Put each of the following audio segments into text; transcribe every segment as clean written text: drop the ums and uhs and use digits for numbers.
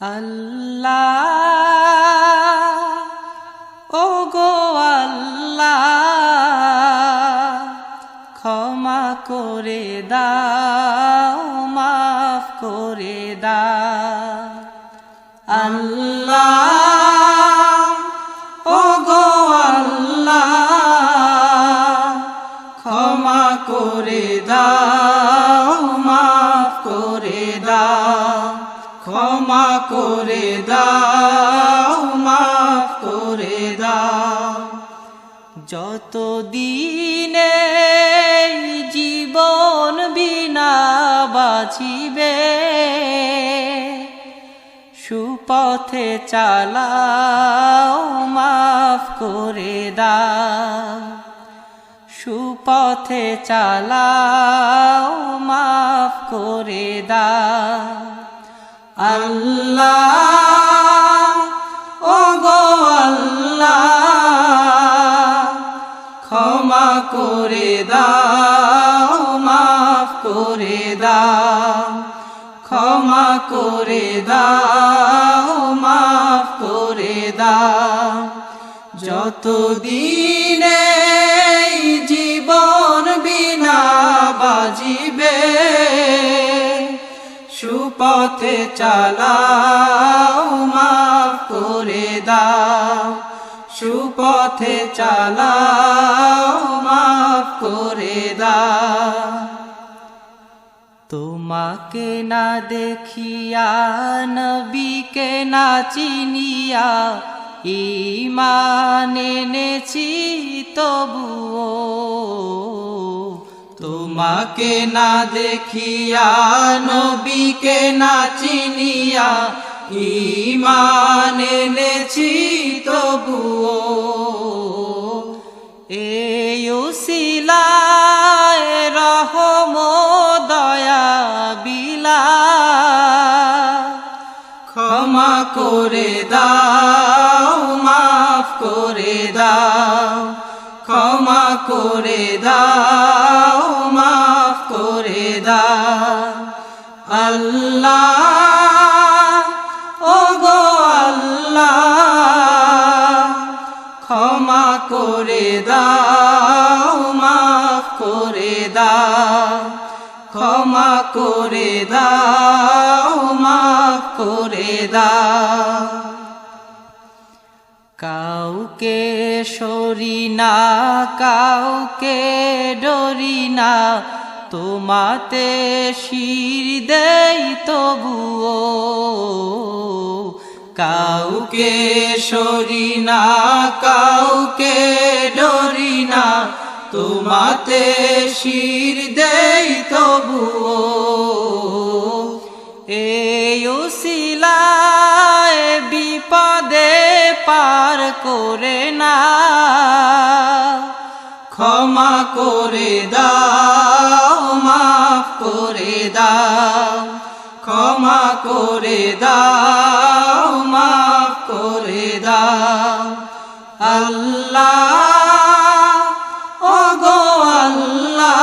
আল্লাহ ওগো আল্লাহ ক্ষমা করে দাও মাফ করে দাও আল্লাহ ওগো আল্লাহ ক্ষমা করে দাও মাফ করে দাও ক্ষমা করে দাও মাফ করে দাও যত দিনে জীবন বিনা বাঁচিবে সুপথে চালাও মাফ করে দাও সুপথে চালাও মাফ করে দাও আল্লাহ ওগো আল্লাহ ক্ষমা করে দাও মাফ করে দাও ক্ষমা করে দাও মাফ করে দাও যত দিনে জীবন বিনা বাজিবে সুপথে চালাও মাফ করে দাও সুপথে চালাও মাফ করে দাও তোমাকে না দেখিয়া নবীকে না চিনিয়া ঈমান এনেছি তবুও তোমাকে না দেখিয়া নবীকে না চিনিয়া ঈমান এনেছি তবুও এই উসিলায় রহম দয়া বিলা ক্ষমা করে দাও মাফ করে দাও ক্ষমা করে দাও মাফ করে দাও আল্লাহ ওগো আল্লাহ ক্ষমা করে দাও মাফ করে দাও ক্ষমা করে দাও মাফ করে দাও কাউকে সরি না কাউকে ডরি না তোমাতে শির দেই তবুও কাউকে সরি না কাউকে ডরি না তোমাতে শির দেই তবুও এই উসিলায় বিপদে পার করে না ক্ষমা করে দাও মাফ করে দাও ক্ষমা করে দাও মাফ করে দাও আল্লাহ ওগো আল্লাহ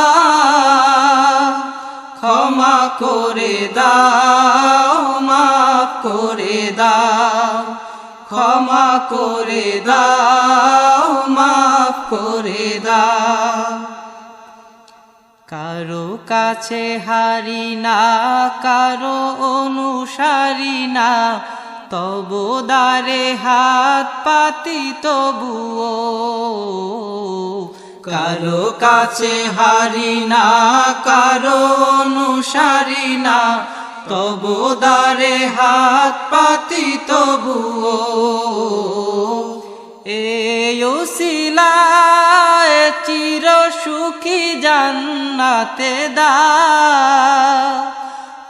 ক্ষমা করে দাও মাফ করে দাও ক্ষমা করে দাও মাফ করে দাও কারো কাছে হারি না কারো অনুসারী না তবু দ্বারে হাত পাতি তবুও কারো কাছে হারি না কারো অনুসারী না তবু দ্বারে হাত পাতি তবুও এই উসিলায় চির সুখী জান্নাতে দাও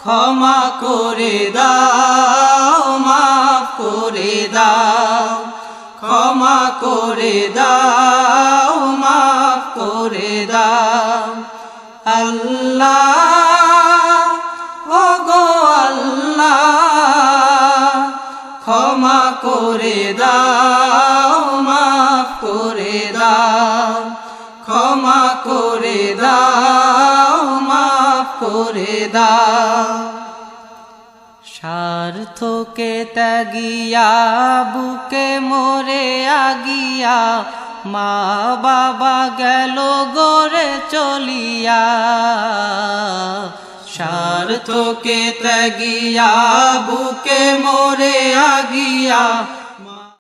ক্ষমা করে দাও মাফ করে দাও ক্ষমা করে দাও মাফ করে দাও আল্লাহ ওগো আল্লাহ ক্ষমা করে দাও মাফ করে দাও ক্ষমা করে দাও মাফ করে দাও স্বার্থকে ত্যাগিয়া বুকে মোরে আগিয়া মা বাবা গেল গড়ে চলিয়া স্বার্থকে ত্যাগিয়া বুকে মোরে আগিয়া